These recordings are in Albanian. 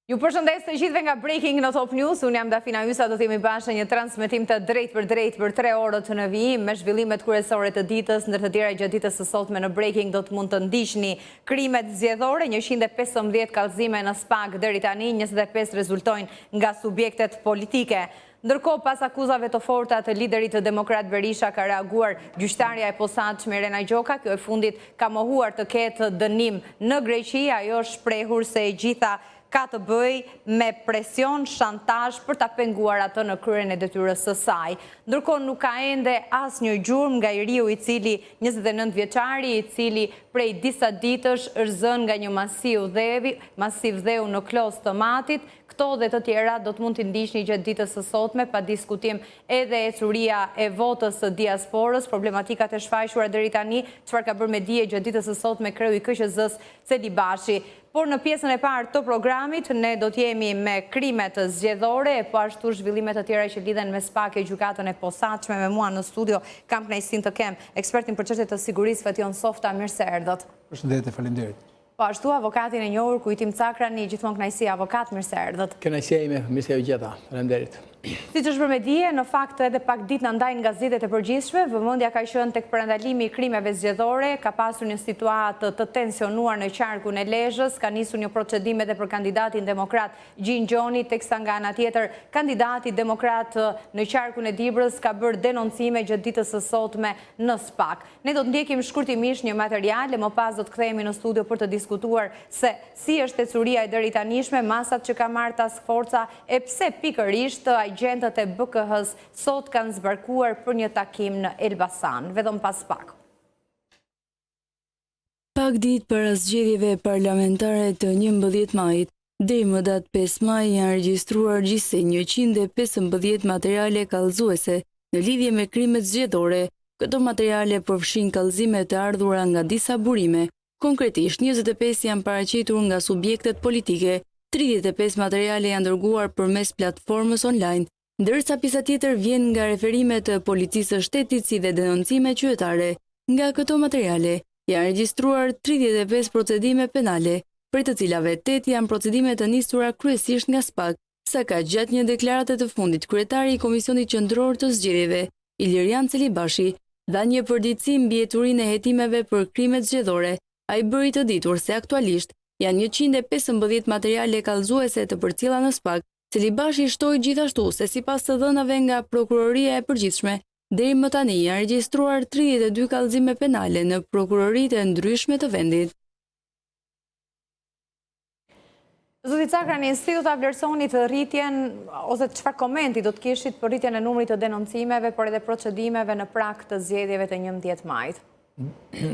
Ju përshëndes të gjithëve nga Breaking në Top News, unë jam Dafina Ysa, do t'jemi bashkë një transmetim të drejt për 3 orët në vijim, me zhvillimet kryesore të ditës, ndër të tjera gjatë ditës së sotme në Breaking do të mund të ndiqni krimet zgjedhore, 115 kallëzime në SPAK deri tani, 25 rezultojnë nga subjektet politike. Ndërkohë, pas akuzave të forta të liderit të Demokrat Berisha, ka reaguar gjyqtarja e posaçme Irena Gjoka. Kjo e fundit ka mohuar të ketë dënim në Greqi, ajo shprehur se e gjitha ka të bëj me presion, shantazh për ta penguar atë në kryen e detyrës së saj. Ndërkohë nuk ka ende asnjë gjurmë nga i riu i cili 29 vjeçari, i cili prej disa ditësh është zënë nga një masiv dheu në Klos të Matit. Këto dhe të tjera do të mund të ndiqni gjatë ditës së sotme, pa diskutim edhe ecuria e votës së diasporës, problematikat e shfaqura deri tani, çfarë ka bërë me dije gjatë ditës së sotme kreu i KQZ-s Celi Bashi. Por në pjesën e parë të programit, ne do t'jemi me krimet zgjedhore, po ashtu zhvillimet të tjera që lidhen me SPAK e gjykatën e posaçme. Me mua në studio kam kënaqësinë të kem ekspertin për çështjet të sigurisë Fation Softa, mirë se erdhët. Përshëndetje, faleminderit. Po ashtu avokatin e njohur Kujtim Cakrani, gjithmonë kënaqësi avokat, mirë se erdhët. Kënaqësia ime, mirë se u gjeta. Faleminderit. Siç është bërë me dije, në fakt edhe pak ditë na ndajnë gazetet e përgjithshme, vëmendja ka qenë tek parandalimi i krimeve zgjedhore, ka pasur një situatë të tensionuar në qarkun e Lezhës, ka nisur një procedim edhe për kandidatin demokrat Gjin Gjoni, teksa nga ana tjetër kandidati demokrat në qarkun e Dibrës ka bërë denoncime gjatë ditës së sotme në SPAK. Ne do të ndjekim shkurtimisht një material e më pas do të kthehemi në studio për të diskutuar se si është ecuria e deri tanishme, masat që ka marrë task forca e pse pikërisht agentët e BK-s sot kanë zbarkuar për një takim në Elbasan. Vetëm pas pak. Pak ditë para zgjedhjeve parlamentare të 11 majit, deri më datë 5 maj janë regjistruar gjithsej 115 materiale kallëzuese në lidhje me krimet zgjedhore. Këto materiale përfshin kallëzime të ardhura nga disa burime. Konkretisht, 25 janë paraqitur nga subjektet politike, 35 materiale janë dërguar përmes platformës online, ndërsa pjesa tjetër vjen nga referimet të policisë së shtetit si dhe denoncime qytetare. Nga këto materiale janë regjistruar 35 procedime penale, prej të cilave 8 janë procedime të nisura kryesisht nga SPAK, sa ka gjatë një deklarate të fundit kryetari i Komisionit Qendror të Zgjedhjeve, Ilirian Celi Bashi, dha një përditësim mbi heturinë e hetimeve për krimet zgjedhore. Ai bëri të ditur se aktualisht janë 115 materiale kallëzuese të përcjella në SPAK. Celi Bashi shtoi gjithashtu se sipas të dhënave nga Prokuroria e Përgjithshme, deri më tani janë regjistruar 32 kallëzime penale në prokuroritë e ndryshme të vendit. Zoti Cakrani, si do ta vlerësoni të rritjen ose çfarë komenti do të kishit për rritjen e numrit të denoncimeve, por edhe procedimeve në prag të zgjedhjeve të 11 majit?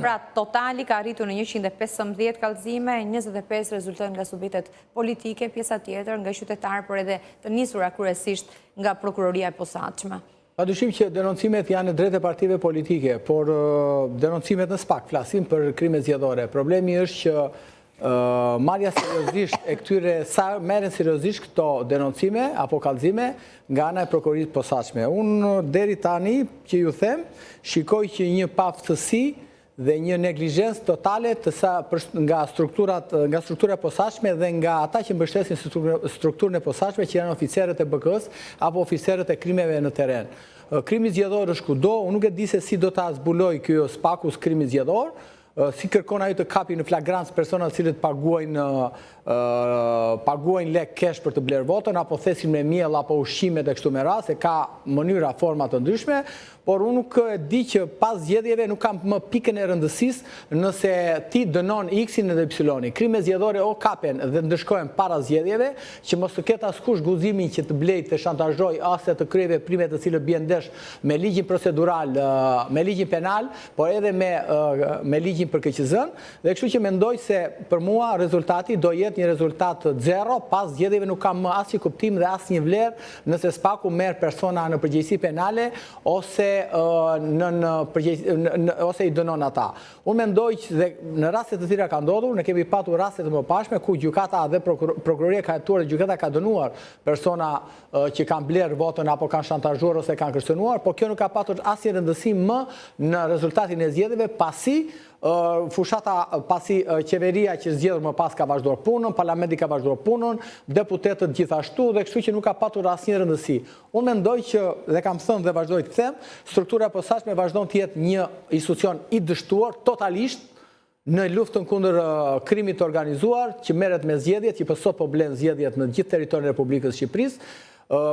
Pra, totali ka arritur në 115 kallëzime, 25 rezultojnë nga subjektet politike, pjesa tjetër nga qytetarë, por edhe të nisura kryesisht nga prokuroria e posaçme. Padyshim që denoncimet janë në drejt e partive politike, por denoncimet në SPAK flasim për krime zgjedhore. Problemi është që marrja seriozisht e këtyre, sa merren seriozisht këto denoncime apo kallëzime nga ana e prokurorisë posaçme. Unë deri tani që ju them, shikoj që një paaftësi dhe një neglizhencë totale nga struktura posaçme dhe nga ata që mbështesin strukturën e posaçme që janë oficerët e BK-s apo oficerët e krimeve në terren. Krimi zgjedhor është kudo, unë nuk e di se si do ta zbuloj ky SPAK-us krimi zgjedhor. Si kërkon ajo të kapi në flagrancë persona të cilët paguajnë lek cash për të blerë votën, apo thesin me miell apo ushqime dhe kështu me radhë, se ka mënyra, forma të ndryshme, por unë nuk e di që pas zgjedhjeve nuk kam më pikën e rëndësisë nëse ti dënon X-in edhe Y-in. Krime zgjedhore o kapen dhe ndëshkohen para zgjedhjeve, që mos të ketë askush guximin që të blejë, të shantazhoj ose të kryejë veprime të cilët bien ndesh me ligjin procedural, me ligjin penal, por edhe me ligjin për KQZ-n, dhe kështu që mendoj se për mua rezultati do jetë një rezultat zero, pas zgjedhjeve nuk kam më asnjë kuptim dhe asnjë vlerë nëse SPAK-u merr persona në përgjegjësi penale ose i dënon ata. Unë mendoj që dhe në raste të tjera ka ndodhur, ne kemi patur raste të mëparshme ku gjykata dhe prokuroria ka hetuar dhe gjykata ka dënuar persona që kanë blerë votën apo kanë shantazhuar ose kanë kërcënuar, por kjo nuk ka patur asnjë rëndësi më në rezultatin e zgjedhjeve pasi fushata pasi qeveria që zgjedhur më pas ka vazhduar punën, parlamenti ka vazhduar punën, deputetët gjithashtu dhe kështu që nuk ka patur asnjë rëndësi. Unë mendoj që, dhe kam thënë dhe vazhdoj të them, struktura e posaçme vazhdon të jetë një institucion i dështuar totalisht në luftën kundër krimit të organizuar, që merret me zgjedhjet, që sot po blen zgjedhjet në gjithë territorin e Republikës së Shqipërisë,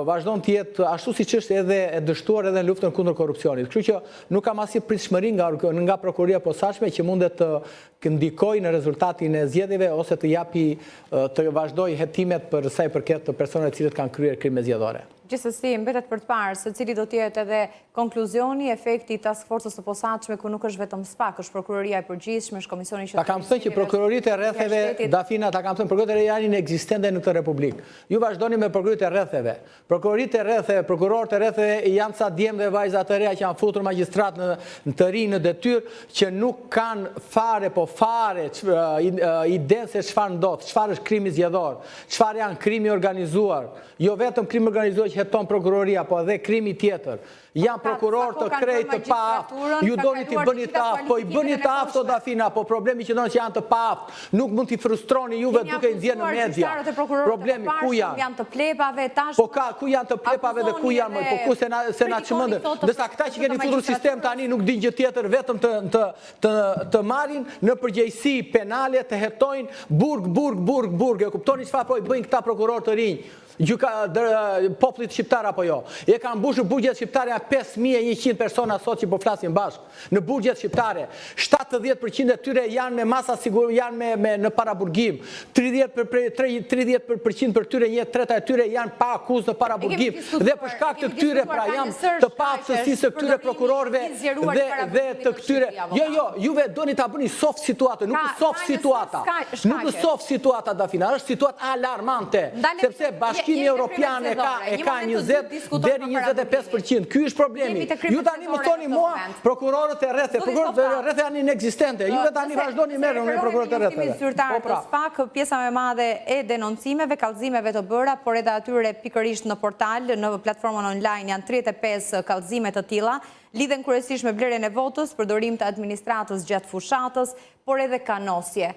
vazhdon të jetë ashtu siç është edhe e dështuar edhe në luftën kundër korrupsionit. Kështu që nuk kam asnjë pritshmëri nga prokuroria e posaçme që mundet të ndikojë në rezultatin e zgjedhjeve ose të vazhdojë hetimet për sa i përket të personave të cilët kanë kryer krime zgjedhore. Gjithsesi, mbetet për të parë se cili do të jetë edhe konkluzioni, efekti i task force-s së posaçme, ku nuk është vetëm SPAK, është prokuroria e përgjithshme, është komisioni që... Ta kam thënë që prokuroritë e rretheve, Dafina, ta kam thënë, prokuroritë janë inekzistente në këtë Republikë. Ju vazhdoni me prokuroritë e rretheve. Prokuroritë e rretheve, prokurorët e rretheve janë ca djemë dhe vajza të reja që janë futur magjistrat në të rinj në detyrë, që nuk kanë fare ide se çfarë ndodh, çfarë është krimi zgjedhor, çfarë janë krimi organizuar. Jo vetëm krimi organizuar që heton prokuroria, po edhe krimi tjetër. Janë prokuror të krejt të paaft, ju doni t'i bëni të aftë, po i bëni të aftë o Dafina, po problemi që donë që janë të paaft, nuk mund t'i frustroni juve duke i ndjerë në media. Problemi, ku janë? Janë të plepave, tash... Po ka, ku janë të plepave dhe ku janë, po ku se na çmendën. Ndërsa këta që keni futur sistem tani nuk din gjë tjetër vetëm të marrin në përgjegjësi penale, të hetojnë burg, e kuptoni çfarë po i bëjnë këta prokurorë të rinj? Popullit shqiptar apo jo. E kanë mbushur burgjet shqiptare 5100 persona sot që po flasin bashkë. Në burgjet shqiptare, 70% e tyre janë me masa sigur, janë në paraburgim. 30% për tyre, 1/3 e tyre janë pa akuzë në paraburgim. Dhe për shkak të këtyre pra janë të paaftësisë të këtyre prokurorëve dhe të këtyre. Jo, juve doni ta bëni soft situatë, nuk është soft situata. Nuk është soft situata, Dafina, është situatë alarmante. Sepse Bashkimi Evropian e ka 20 deri 25%. Ky është problemi. Ju tani më thoni mua prokurorët e rretheve. Prokurorët e rretheve janë inekzistente. Ju tani vazhdoni merrni me prokurorët e rretheve. Zyrtar të SPAK, pjesa më e madhe e denoncimeve, kallëzimeve të bëra, por edhe atyre pikërisht në portal, në platformën online janë 35 kallëzime të tilla, lidhen kryesisht me blerjen e votës, përdorim të administratës gjatë fushatës, por edhe kanosje.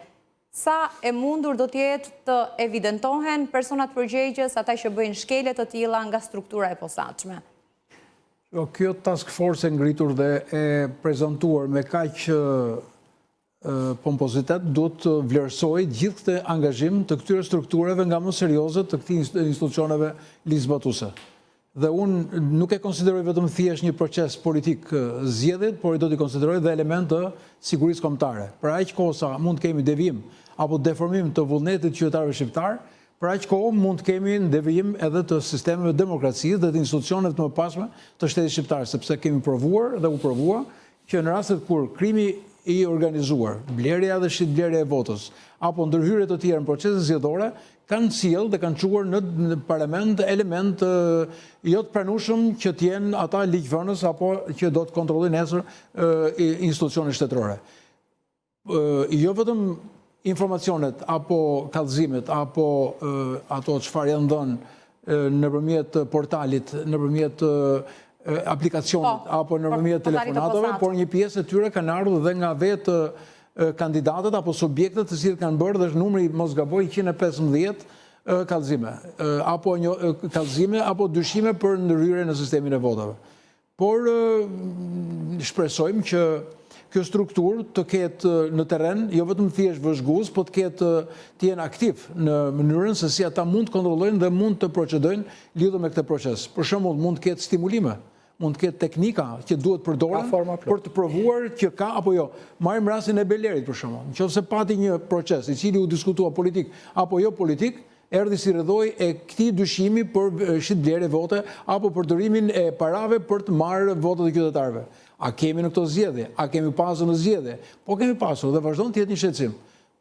Sa e mundur do t'jetë të evidentohen personat përgjegjës, ata që bëjnë shkelje të tilla nga struktura e posaçme? Kjo task force e ngritur dhe e prezantuar me kaq pompozitet do të vlerësoj gjithë këtë angazhim të këtyre strukturave nga më serioze të këtij institucioneve ligjzbatuese. Dhe unë nuk e konsideroj vetëm thjesht një proces politik zgjedhjet, por do t'i konsideroj dhe element të sigurisë kombëtare. Për aq kohë sa mund të kemi devijim apo deformim të vullnetit të qytetarëve shqiptar, për aq kohë mund të kemi devijim edhe të sistemeve demokracisë dhe të institucioneve të mëparshme të shtetit shqiptar, sepse kemi provuar dhe u provua që në rastet kur krimi i organizuar, blerja dhe shitblerja e votës, apo ndërhyrje të tjera në procese zgjedhore, kanë sjellë dhe kanë çuar në parlament element jo të pranueshëm që të jenë ata ligjvënës apo që do të kontrollojnë nesër institucionet shtetërore. Jo vetëm informacionet apo kallëzimet apo ato çfarë janë dhënë nëpërmjet portalit, nëpërmjet aplikacionit apo nëpërmjet telefonatave, por një pjesë e tyre kanë ardhur dhe nga vetë kandidatët apo subjektet të cilët kanë bërë, dhe numri mos gaboj 115 kallëzime apo dyshime për ndërhyrje në sistemin e votave. Por shpresojmë që kjo strukturë të ketë në terren, jo vetëm thjesht vëzhgues, po të jenë aktiv në mënyrën se si ata mund të kontrollojnë dhe mund të procedojnë lidhur me këtë proces. Për shembull, mund të ketë stimulime, mund të ketë teknika që duhet përdoren për të provuar që ka apo jo. Marrim rastin e Belerit për shembull. Nëse pati një proces i cili u diskutua politik apo jo politik, erdhi si rrëdhoj e këtij dyshimi për shitblerje vote apo përdorimin e parave për të marrë votat e qytetarëve. A kemi në këto zgjedhje? A kemi pasur në zgjedhje? Po kemi pasur dhe vazhdon të jetë një shqetësim.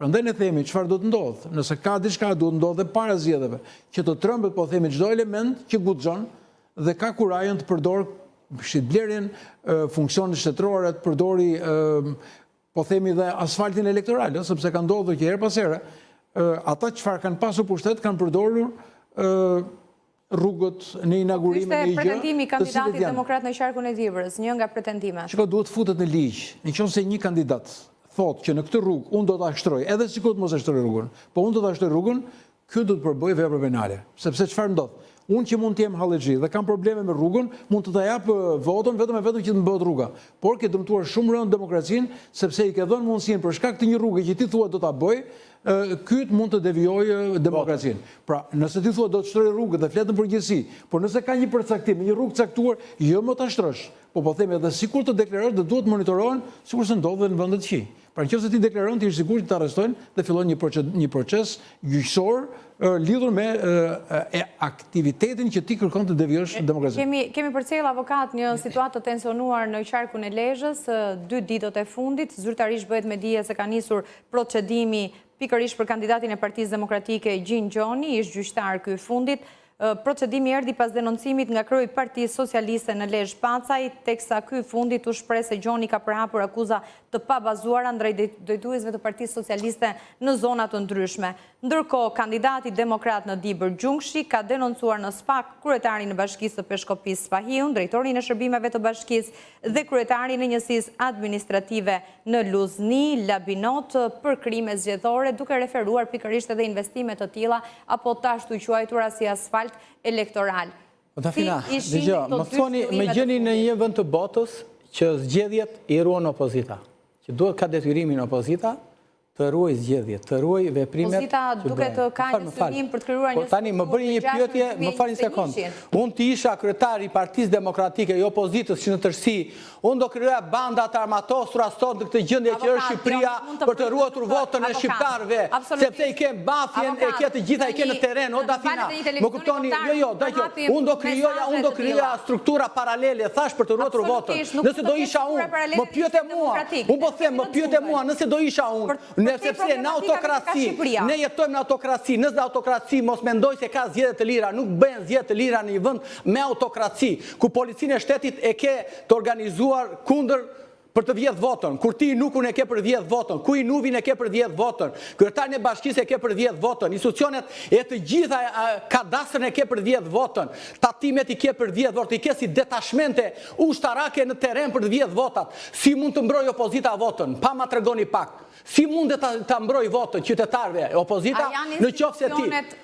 Prandaj ne themi çfarë do të ndodhë. Nëse ka diçka duhet ndodhë para zgjedhjeve, që të trembet po themi çdo element që guxon dhe ka kurajën të përdor shitblerjen, funksionet shtetërore, të përdori po themi dhe asfaltin elektoral, sepse ka ndodhur që her pas here ata çfarë kanë pasur pushtet kanë përdorur rrugët në inaugurime në gjë. Ishte pretendimi kandidatit demokrat në qarkun e Divrës, një nga pretendimet. Shiko, duhet futet në ligj. Nëse një kandidat thotë që në këtë rrugë unë do ta shtroj, edhe sikur të mos e shtroj rrugën, po unë do ta shtroj rrugën, ky do të përbëjë vepra penale. Sepse çfarë ndodh? Unë që mund të jem hallexhi dhe kam probleme me rrugën, mund të ta jap votën vetëm e vetëm që të më bëhet rruga. Por ke dëmtuar shumë rënd demokracinë, sepse i ke dhënë mundësinë për shkak të një rruge që ti thua do ta bëj, ky mund të devijojë demokracinë. Pra, nëse ti thua do të shtroj rrugën dhe flet në përgjithësi, por nëse ka një përcaktim, një rrugë caktuar, jo më ta shtrosh. Po them edhe sikur të deklarosh dhe duhet monitorohen sikur se ndodhet në vendet qi. Pra nëse ti deklaron ti je sigurt të arrestojnë dhe fillon një proces gjyqësor lidhur me aktivitetin që ti kërkon të devijosh demokracinë. Kemi përcjell avokat një situatë të tensionuar në qarkun e Lezhës, 2 ditët e fundit, zyrtarisht bëhet me dije se ka nisur procedimi pikërisht për kandidatin e Partisë Demokratike Gjin Gjoni, ish gjyqtar ky fundit. Procedimi erdhi pas denoncimit nga kryei i Partisë Socialiste në Lezhë Pacaj, teksa ky fundit u shpreh se Gjoni ka përhapur akuza të pabazuara ndaj drejtuesve të Partisë Socialiste në zona të ndryshme. Ndërkohë, kandidati demokrat në Dibër Gjungshi ka denoncuar në SPAK kryetarin e Bashkisë së Peshkopis Spahiun, drejtorin e shërbimeve të bashkisë dhe kryetarin e njësisë administrative në Luzni, Labinot, për krime zgjedhore, duke referuar pikërisht edhe investime të tilla apo tash të quajtura si asfalt elektoral. Dafina, më thoni, me gjeni në një vend të botës që zgjedhjet i ruan opozita, që duhet ka detyrimin opozita të ruaj zgjedhjet, të ruaj veprimet. Opozita duket të ka një synim për të krijuar një tani më bëri një pyetje, më falni një sekond. Unë të isha kryetari i Partisë Demokratike, jo opozitës që në tërësi, unë do krijoja banda të armatosura sot në këtë gjendje që është Shqipëria për të ruajtur votën e shqiptarëve, sepse i kem mafjen, e ke të gjitha, i ke në terren, o Dafina. Më kuptoni? Unë do krijoja struktura paralele, thash për të ruajtur votën. Nëse do isha unë, më pyete mua. Unë po them, më pyete mua, nëse do isha unë. Sepse në autokraci, ne jetojmë në autokraci, nëse në autokraci mos mendoj se ka zgjedhje të lira, nuk bëhen zgjedhje të lira në një vend me autokraci, ku policinë e shtetit e ke të organizuar kundër për të vjedh votën, kur ti nukun e ke për vjedh votën, ku i nuvin e ke për vjedh votën, kryetarin e bashkisë e ke për vjedh votën, institucionet e të gjitha kadastrën e ke për vjedh votën, tatimet i ke për vjedh votën, i ke si detashmente ushtarake në terren për të vjedh votat. Si mund të mbroj opozita votën? Pa ma tregoni pak. Si mund të mbroj votën qytetarëve opozita në qoftë se ti?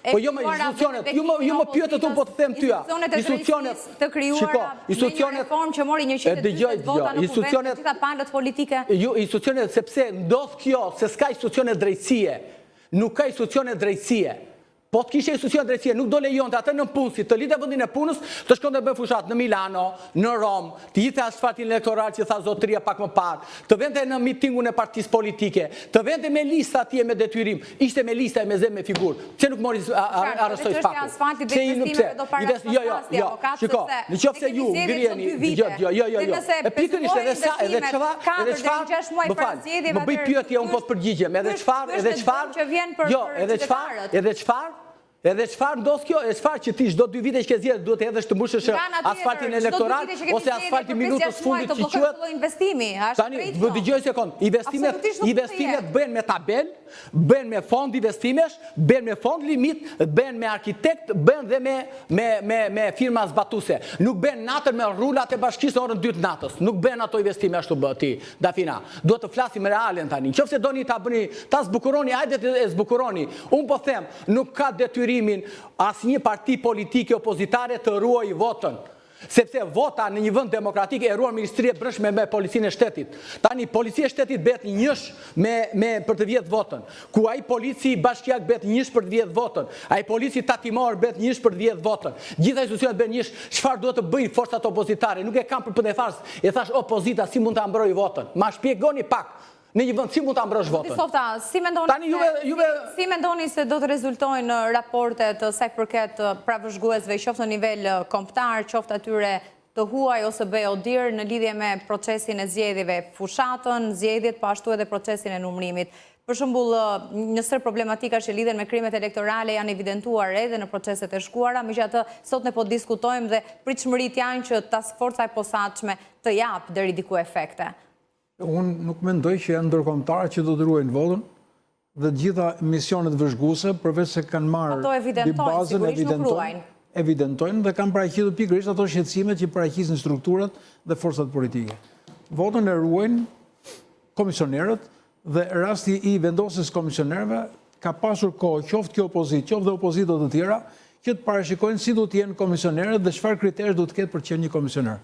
Po jo me institucionet, ju më pyetet unë po të them tyja. Institucionet të krijuara me një reformë që mori 140 vota në kuvend të gjitha palët politike. Institucionet, sepse ndodh kjo, se s'ka institucionet drejtësie. Nuk ka institucionet drejtësie. Po të kishe institucionet drejtësie, nuk do lejonte atë në punësi, të lidhe vendin e punës, të shkon të bëjë fushat në Milano, në Rom, të jite asfaltin elektoral që tha zotëria pak më parë, të vende në mitingun e partisë politike, të vende me lista atje me detyrim, ishte me lista e me zemë me figurë, që nuk mori arrestoj spaku. Shiko, në qoftë se ju ngrijeni, e pikërisht edhe çfarë, më bëj pyetje unë po të përgjigjem, edhe çfarë, edhe çfarë ndodh kjo, e çfarë që ti çdo 2 vite që ke zgjedhë duhet edhe të mbushësh asfaltin elektoral ose asfaltin minutës fundit që quhet investimi. Tani dëgjoj sekond, investimet bëhen me tabel, bëhen me fond investimesh, bëhen me fond limit, bëhen me arkitekt, bëhen dhe me firma zbatuese. Nuk bëhen natën me rrulat e bashkisë në orën 2 të natës. Nuk bëhen ato investime ashtu ti, Dafina. Duhet të flasim realen tani. Nëse doni ta bëni, ta zbukuroni, hajde të zbukuroni. Unë po them, nuk ka detyrim asnjë parti politike opozitare të ruajë votën. Sepse vota në një vend demokratik e ruan Ministria e Brendshme me policinë e shtetit. Tani policia e shtetit bëhet njësh për të vjedh votën. Ku ai polici bashkiak bëhet njësh për të vjedh votën. Ai polici tatimor bëhet njësh për të vjedh votën. Gjitha institucionet bëhen njësh. Çfarë duhet të bëjnë forcat opozitare? Nuk e kam për pëndefars. E thash opozita si mund ta mbrojë votën? Ma shpjegoni pak. Në një vend si mund ta mbrosh votën? Si mendoni se do të rezultojnë raportet sa i përket pravëzhguesve, qoftë në nivel kombëtar, qoftë atyre të huaj ose BODIR në lidhje me procesin e zgjedhjeve, fushatën, zgjedhjet, po ashtu edhe procesin e numërimit. Për shembull, një sër problematika që lidhen me krimet elektorale janë evidentuar edhe në proceset e shkuara, megjithatë sot ne po diskutojmë dhe pritshmëritë janë që task forca e posaçme të japë deri diku efekte. Unë nuk mendoj që janë ndërkombëtarë që do të ruajnë votën dhe gjitha misionet vëzhguese, përveç se kanë marrë bazën, evidentojnë dhe kanë paraqitur pikërisht ato shqetësimet që paraqisin strukturat dhe forcat politike. Votën e ruajnë komisionerët dhe rasti i vendosjes komisionerëve ka pasur kohë qoftë kjo opozitë, qoftë dhe opozitat të tjera, që të parashikojnë si do të jenë komisionerët dhe çfarë kriterë do të ketë për të qenë një komisioner.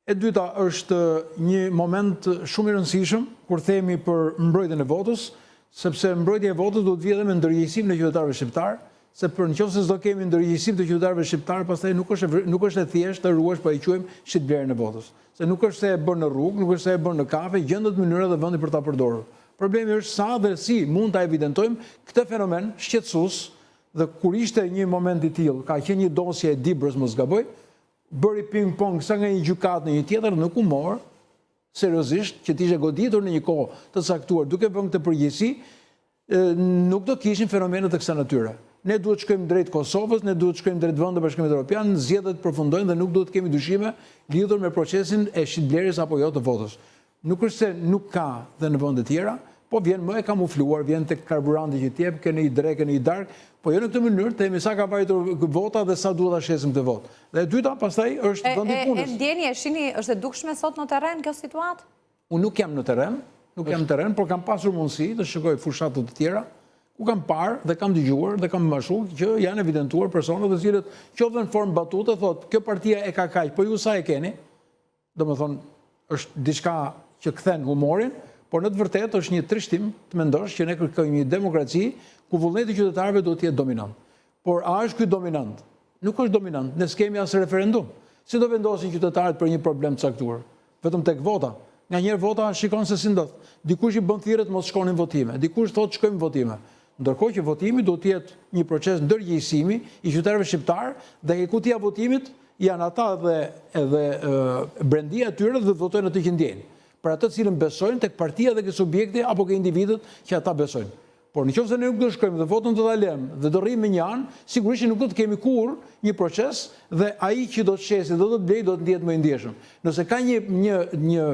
E dyta është një moment shumë i rëndësishëm kur themi për mbrojtjen e votës, sepse mbrojtja e votës do të vijë edhe me ndërgjegjësimin e qytetarëve shqiptar, se për nëse s'do kemi ndërgjegjësim të qytetarëve shqiptar, pastaj nuk është e thjeshtë të ruash po e quajmë shitblerjen e votës. Se nuk është se e bën në rrugë, nuk është se e bën në kafe, gjendet mënyra dhe vendi për ta përdorur. Problemi është sa dhe si mund ta evidentojmë këtë fenomen shqetësues, dhe kur ishte një moment i tillë, ka qenë një dosje e Dibrës, mos gaboj, bëri ping-pong sa nga një gjykatë në një tjetër, nuk u mor seriozisht që të ishte goditur në një kohë të caktuar, duke vënë këtë përgjegjësi, nuk do kishin fenomene të kësaj natyre. Ne duhet shkojmë drejt Kosovës, ne duhet shkojmë drejt vendeve të Bashkimit Evropian, zgjedhjet përfundojnë dhe nuk duhet kemi dyshime lidhur me procesin e shitblerjes apo jo të votës. Nuk është se nuk ka dhe në vende të tjera, po vjen më e kamufluar, vjen tek karburanti që t'jep, keni i drekë, keni i darkë, po jo në këtë mënyrë, themi sa ka vajtur vota dhe sa duhet ta shesim këtë votë. Dhe e dyta, pastaj është vendi i punës. E ndjeni, e shihni, është e dukshme sot në terren kjo situatë? Unë nuk jam në terren, por kam pasur mundësi të shikoj fushatë të tjera, ku kam parë dhe kam dëgjuar dhe kam mbashuar që janë evidentuar persona të cilët qoftë në formë batute thotë kjo partia e ka kaq, po ju sa e keni? Domethënë është diçka që kthen humorin, por në të vërtetë është një trishtim të mendosh që ne kërkojmë një demokraci ku vullneti i qytetarëve duhet të jetë dominant. Por a është ky dominant? Nuk është dominant, ne s'kemi as referendum. Si do vendosin qytetarët për një problem të caktuar? Vetëm tek vota. Nganjëherë vota shikon se si ndodh. Dikush i bën thirrje të mos shkonin votime, dikush thotë shkojmë votime. Ndërkohë që votimi duhet të jetë një proces ndërgjegjësimi i qytetarëve shqiptar dhe ekutja e votimit janë ata edhe brendia e tyre dhe votojnë atë që ndjejnë. Për atë të cilën besojnë tek partia dhe ke subjekti apo ke individët që ata besojnë. Por nëse ne nuk do shkojmë dhe votën do ta lëmë dhe do rrimë me një anë, sigurisht që nuk do të kemi kurrë një proces dhe ai që do të shesë, do të blej, do të ndihet më i ndjeshëm. Nëse ka një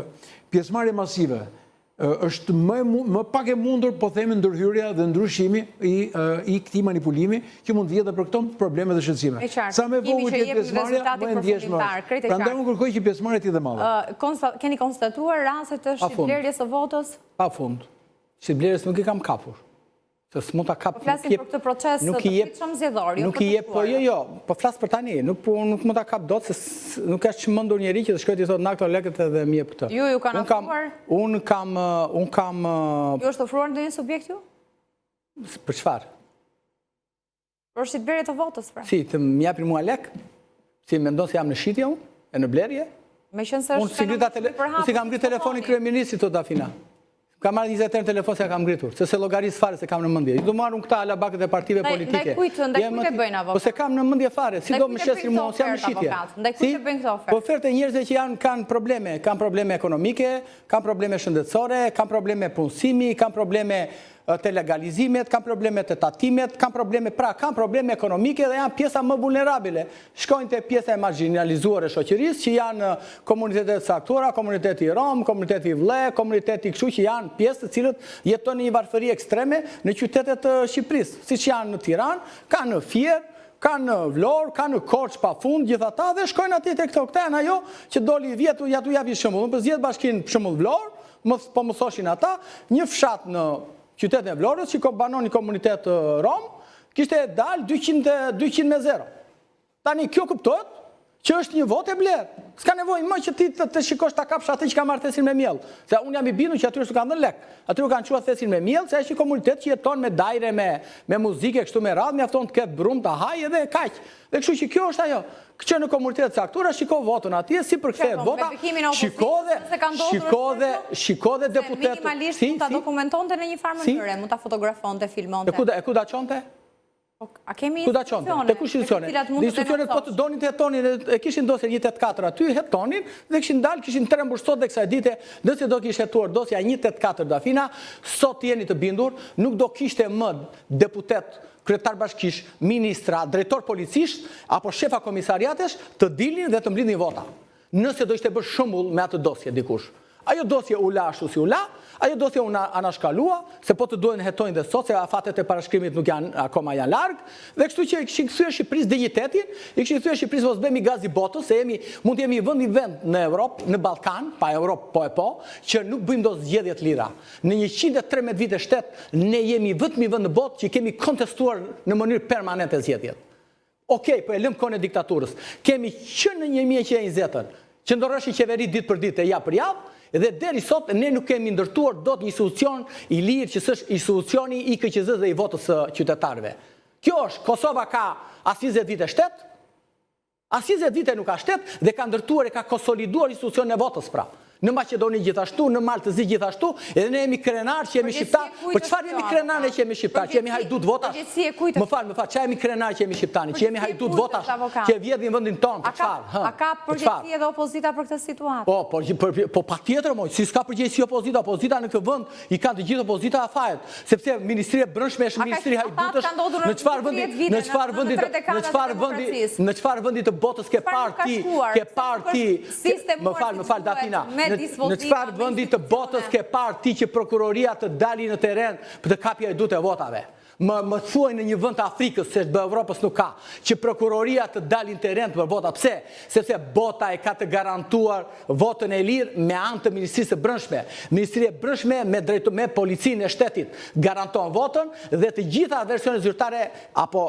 pjesëmarrje masive, është më pak e mundur, po themi, ndërhyrja dhe ndryshimi i këtij manipulimi që mund të vijë edhe për këto probleme dhe shqetësime. Sa më vogël që pjesëmarrja, më e ndjeshme. Prandaj unë kërkoj që pjesëmarrja të jetë më madhe. Keni konstatuar raste të shitblerjes së votës? Pafund. Shitblerjes nuk i kam kapur. Se s'mund ta kap. Po flasim për këtë proces të fitshëm zgjedhor, nuk i jep, po jo, po flas për tani, nuk mund ta kap dot se nuk ka çmendur njeri që të shkojë të thotë na këto lekët edhe më jep këtë. Ju kanë ofruar? Un kam Ju është ofruar ndonjë subjekt ju? Për çfarë? Për shitblerje të votës, pra. Si, të më japin mua lek? Si mendon se jam në shitje unë? E në blerje? Meqense është si kam ngritur telefonin kryeministit tot Dafina. Kam marrë 20 herë në telefon se kam ngritur, se llogaris fare se kam në mendje. Do marrun këta alabakët e partive politike. Ndaj kujt e bëjnë avokat? Po se kam në mendje fare, si do më shesin mua, jam në shitje. Ndaj kujt e bëjnë këto ofertë? Po ofertë njerëzve që kanë probleme ekonomike, kanë probleme shëndetësore, kanë probleme punësimi, kanë probleme të legalizimet, kanë probleme të tatimet, kanë probleme ekonomike dhe janë pjesa më vulnerabile. Shkojnë te pjesa e marginalizuar e shoqërisë që janë komunitetet saktura, komuniteti rom, komuniteti vlle, komuniteti kështu që janë pjesë të cilët jetojnë në një varfëri ekstreme në qytetet të Shqipërisë, siç janë në Tiranë, kanë në Fier, kanë në Vlorë, kanë në Korçë pafund, gjithata dhe shkojnë atje tek këto. Këta janë ajo që doli vjetu, ja tu japi shembull. Për zgjedh bashkinë për shembull Vlorë, po më thoshin ata, një fshat në qytetin e Vlorës, që banon një komunitet rom, kishte dalë 200-0. Tani kjo kuptohet që është një votë e blerë. S'ka nevojë më që ti të shikosh ta kapsh atë që ka marrëtesin me miell. Se unë jam i bindur që atyre s'u kanë dhënë lek. Atyre kanë çuar thesin me miell, se është një komunitet që jeton me dajre, me muzikë kështu me radhë, mjafton të ketë brum, ta hajë dhe kaq. Dhe kështu që kjo është ajo. Që në komunitet saktura shiko votën atje, si përkthehet vota, shiko dhe deputet. Minimalisht mund ta dokumentonte në një farë mënyrë, mund ta fotografonte, filmonte. E ku da çonte? A kemi institucione? Te kush institucione? Institucionet po të donin të hetonin, e kishin dosje 184 aty, hetonin dhe kishin dalë, kishin trembur sot dhe kësaj dite, nëse do kishte hetuar dosja 184 Dafina, sot jeni të bindur, nuk do kishte më deputet, kryetar bashkish, ministra, drejtor policisht, apo shefa komisariatesh të dilnin dhe të mblidhin vota. Nëse do ishte bërë shembull me atë dosje dikush. Ajo dosje u la ashtu si u la, ajo dosje u anashkalua, se po të duhen hetojnë dhe sot, se fatet e parashkrimit nuk janë akoma janë largë, dhe kështu që i këshin këthyre Shqipëris dignitetin, i këshin këthyre Shqipëris mos bëmi gazi botës, se mund të jemi vend në Europë, në Balkan, pa Europë po, që nuk bëjmë do zgjedhjet lira. Në 113 vite shtetë, ne jemi vetëmi vend në botë që kemi kontestuar në mënyrë permanente zgjedhjet. Okej, po e lëmë kone diktaturës. Kemi që në 1920-ën, që ndorëshi qeveri ditë për ditë e javë për javë, dhe deri sot ne nuk kemi ndërtuar dot një institucion i lirë që s'është institucioni i KQZ dhe i votës së qytetarëve. Kjo është, Kosova ka as 20 vite shtet, as 20 vite nuk ka shtet dhe ka ndërtuar e ka konsoliduar institucionin e votës pra. Në Maqedoni gjithashtu, në Maltëzi gjithashtu, edhe ne jemi krenar që jemi shqiptar. Për çfarë jemi krenar që jemi shqiptar? Që jemi hajdut votash? Më fal, çfarë jemi krenar që jemi shqiptani? Që jemi hajdut votash? Që vjedhin vendin tonë, për çfarë? A ka përgjegjësi edhe opozita për këtë situatë? Po patjetër, si s'ka përgjegjësi opozita, opozita në këtë vend i kanë të gjithë opozita afajet, sepse Ministria e Brendshme është ministri hajdutësh. Në çfarë vendi të botës ke parti, më fal Dafina. Në çfarë vendi të botës ke parti që prokuroria të dali në teren për të kapja e dute votave? Më thuaj në një vend të Afrikës, se bë Evropës nuk ka, që prokuroria të dali në teren për vota. Pse? Sepse bota e ka të garantuar votën e lirë me anë të Ministrisë së Brendshme. Ministria e Brendshme me policinë e shtetit garanton votën dhe të gjitha versionet zyrtare apo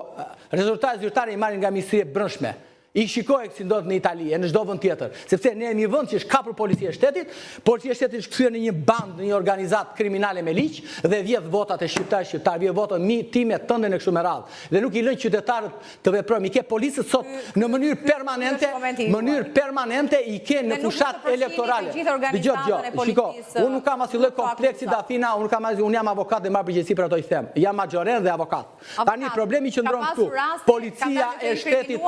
rezultatet zyrtare i marrin nga Ministria e Brendshme. I shikoj si ndodh në Itali e në çdo vend tjetër, sepse ne jemi vend që është kapur policia e shtetit, policia e shtetit është kthyer në një bandë, në një organizat kriminale me ligj dhe vjedh votat e shqiptar, vjedh votat time tënde në kështu me radhë. Dhe nuk i lën qytetarët të veprojnë. I ke policët sot në mënyrë permanente i ke në fushat elektorale. Shiko, unë nuk kam asnjë lloj kompleksi Dafina, unë jam avokat dhe marr përgjegjësi për ato që them. Jam majoren dhe avokat. Tani problemi që ndron këtu, policia e shtetit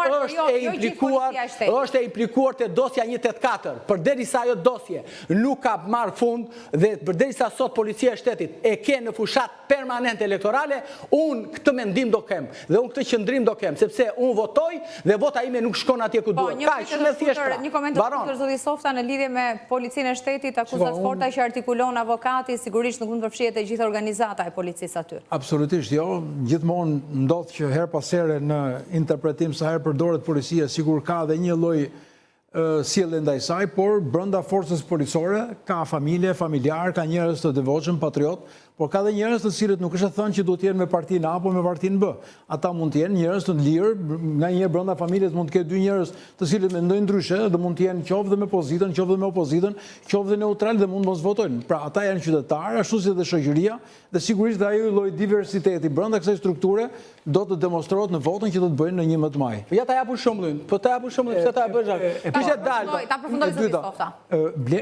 është e implikuar të dosja 184, përderisa ajo dosje nuk ka marrë fund dhe përderisa sot policia e shtetit e ke në fushat permanente elektorale, unë këtë mendim do kem dhe unë këtë qëndrim do kem, sepse unë votoj dhe vota ime nuk shkon atje ku duhet. Ka shumë e thjeshtë. Një komentar të zoti Softa në lidhje me policinë e shtetit, akuzat forta që artikulon avokati, sigurisht nuk mund të përfshihet e gjithë organizata e policisë aty. Absolutisht jo, gjithmonë ndodh që her pas here në interpretim sa herë përdoret policia, sigur ka dhe një lloj sjellje ndaj saj, por brenda forcës policore ka familje, familjar, ka njerëz të devotshëm, patriot, por ka dhe njerëz të cilët nuk është thënë që duhet të jenë me partinë A apo me partinë B. Ata mund të jenë njerëz të lirë, nga një brenda familjes mund të ketë dy njerëz të cilët mendojnë ndryshe dhe mund të jenë qoftë dhe me pozitën, qoftë dhe me opozitën, qoftë dhe neutral dhe mund mos votojnë. Pra ata janë qytetarë, ashtu si dhe shoqëria, dhe sigurisht dhe ajo lloj diversiteti brenda kësaj strukture do të demonstrohet në votën që do të bëjnë në 11 maj. Ja ta japun shembullin. Po ta japun shembullin, pse ta bësh? Kishte dalë. Ta përfundoj zoti Softa.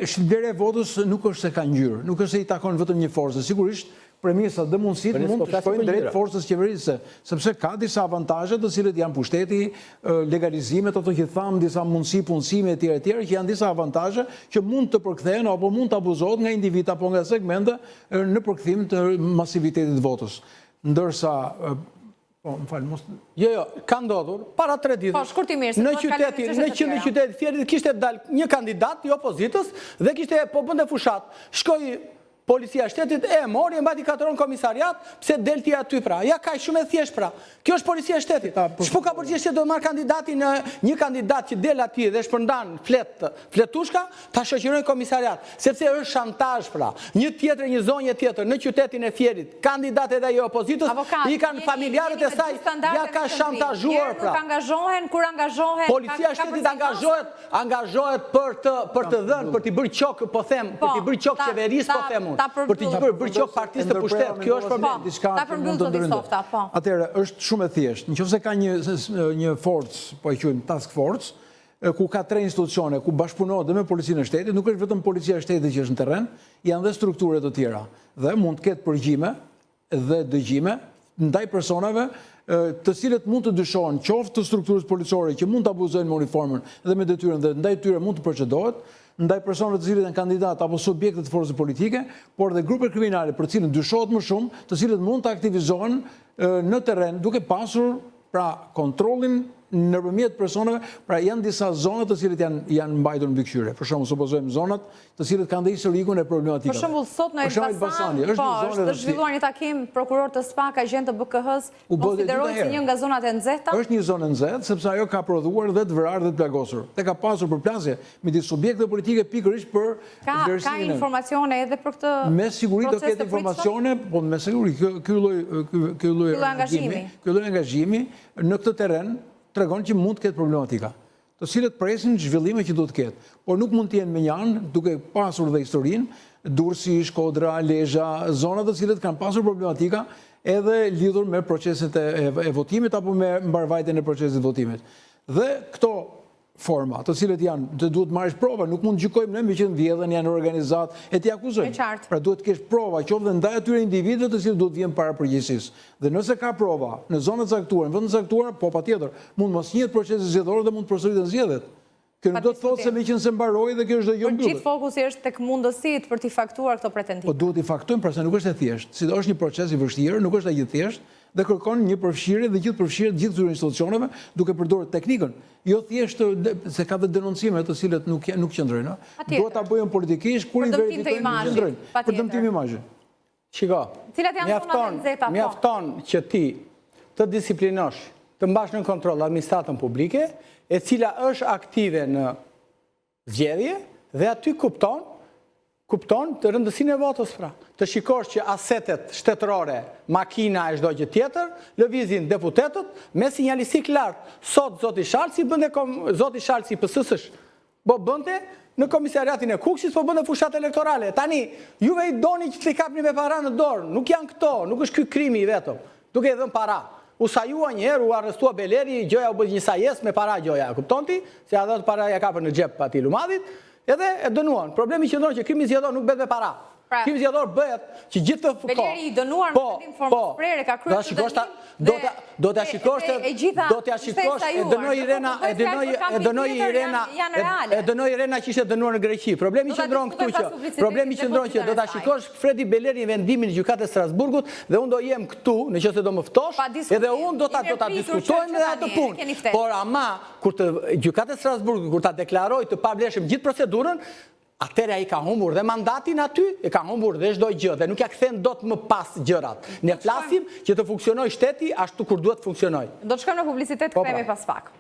Shitblerja e votës nuk është se ka ngjyrë, nuk është se i takon vetëm një forcë. Sigurisht premisat dhe mundësit mund të shkojnë drejt forcës qeverisë, sepse ka disa avantazhe të cilët janë pushteti, legalizimet, ato që thamë, disa mundësi, punësime e tjera, që janë disa avantazhe që mund të përkthehen apo mund të abuzohet nga individ apo nga segmente në përkthim të masivitetit votës. Ndërsa Jo, ka ndodhur para 3 ditë. Po, shkurtimisht. Në qytetin Fierit kishte dalë një kandidat i opozitës dhe kishte po bënte fushat. Shkoi policia e shtetit e mori e mbati katëron komisariat, pse delti aty pra. Ja ka shumë e thjesht pra. Kjo është policia e shtetit. Ç'po ka policia e shtetit do marr kandidatin një kandidat që del aty dhe shpërndan fletushka, ta shoqërojnë komisariat, sepse është shantazh pra. Një tjetër, një zonjë tjetër në qytetin e Fierit, kandidatet e opozitës i kanë familjarët e saj, ja ka shantazhuar pra. Nuk angazhohen, kur angazhohen, policia e shtetit angazhohet për të dhënë, për t'i bërë qok, po them, për t'i bërë qok qeverisë, po them. Për të bërë qok partisë të pushtet, kjo është problem. Ta përmbyll zoti Softa, po. Atëherë, është shumë e thjeshtë. Nëse ka një forcë, po e quajmë task force, ku ka 3 institucione, ku bashkëpunohet dhe me policinë e shtetit, nuk është vetëm policia e shtetit që është në terren, janë dhe strukture të tjera. Dhe mund të ketë përgjime dhe dëgjime ndaj personave të cilët mund të dyshohen qoftë të strukturës policore që mund të abuzojnë me uniformën dhe me detyrën dhe ndaj tyre mund të procedohet, ndaj personave të cilët janë kandidat apo subjekte të forcës politike, por dhe grupe kriminale për cilët dyshohet më shumë, të cilët mund të aktivizohen në terren duke pasur pra kontrollin nëpërmjet personave, pra janë disa zonat të cilët janë mbajtur në mbikëqyrje. Për shembull, supozojmë zonat të cilët kanë dhe historikun e problematikave. Për shembull, sot në Elbasan, është zhvilluar një takim prokuror të SPAK, agent të BKH-s, konsiderohet si një nga zonat e nxehta? Është një zonë e nxehtë, sepse ajo ka prodhuar dhe të vrarë dhe të plagosur. Dhe ka pasur përplasje midis subjekteve politike pikërisht për vlerësimin. Ka informacione edhe për këtë proces të pritshëm? Me siguri do ketë informacione, po me siguri ky lloj angazhimi në këtë terren tregon që mund të ketë problematika, të cilët presin zhvillime që duhet të ketë, por nuk mund të jenë me një anë, duke pasur dhe historinë, Durrësi, Shkodra, Lezhë, zonat të cilët kanë pasur problematika edhe lidhur me proceset e votimit apo me mbarvajtjen e procesit votimit. Dhe këto forma, të cilët janë, të duhet marrësh prova, nuk mund të gjykojmë ne me që vjedhen, janë organizat, e t'i akuzojmë. Pra duhet të kesh prova, qoftë ndaj atyre individëve të cilët duhet vjen para përgjegjësisë. Dhe nëse ka prova në zonat caktuara, në vende caktuara, po patjetër, mund mos njihet procesi zgjedhor dhe mund të përsëriten zgjedhjet. Kjo nuk do të thotë se meqenëse mbaroi dhe kjo është jo mbyllet. Gjithë fokusi është tek mundësitë për t'i faktuar këto pretendime. Po duhet t'i faktojmë, pra se nuk është e thjeshtë. Si është një proces i vështirë, nuk është e thjeshtë dhe kërkon një përfshirje dhe gjithë përfshirje gjithë këtyre institucioneve duke përdorur teknikën. Jo thjesht se ka dhe denoncime të cilët nuk qëndrojnë. Do ta bëjmë politikisht kur i verifikojmë qëndrojnë. Për dëmtim imazhi. Shiko. Cilat janë zonat e nxehta? Mjafton që ti të disiplinosh, të mbash në kontroll administratën publike, e cila është aktive në zgjedhje dhe aty kupton të rëndësinë e votës pra. Të shikosh që asetet shtetërore, makina e çdo gjë tjetër, lëvizin deputetët me sinjalistik lartë. Sot zoti Shalci zoti Shalci PS-s bënte në komisariatin e Kukësit, po bënde fushat elektorale. Tani, juve i doni që të kapni me para në dorë, nuk janë këto, nuk është ky krimi i vetëm, duke i dhënë para. U sajua njëherë, u arrestua Beleri, gjoja u bëj një sajes me para gjoja, kupton ti? Se a dhëtë para ja kapër në gjep ati Lumadit, edhe e dënuan. Problemi që ndonë që krimi zgjedhor nuk bëhet me para. Krimi zgjedhor bëhet që gjithë të fuko. Beleri i dënuar në vendim formë shprehje ka kryer të do t'ja shikosh e dënoi Irena që ishte dënuar në Greqi. Problemi që ndron që do t'a shikosh Fredi Beleri në vendimin e gjykatës Strasburgut dhe unë do jem këtu, nëse do më ftosh, edhe unë do ta diskutojmë edhe atë punë. Por ama kur të gjykata e Strasburgut kur ta deklaroj të pavlefshëm gjithë procedurën, atëherë ai ka humbur dhe mandatin aty, e ka humbur dhe çdo gjë dhe nuk ja kthen dot më pas gjërat. Ne flasim që të funksionojë shteti ashtu kur duhet të funksionojë. Do të shkojmë në publicitet, kthehemi pas pak.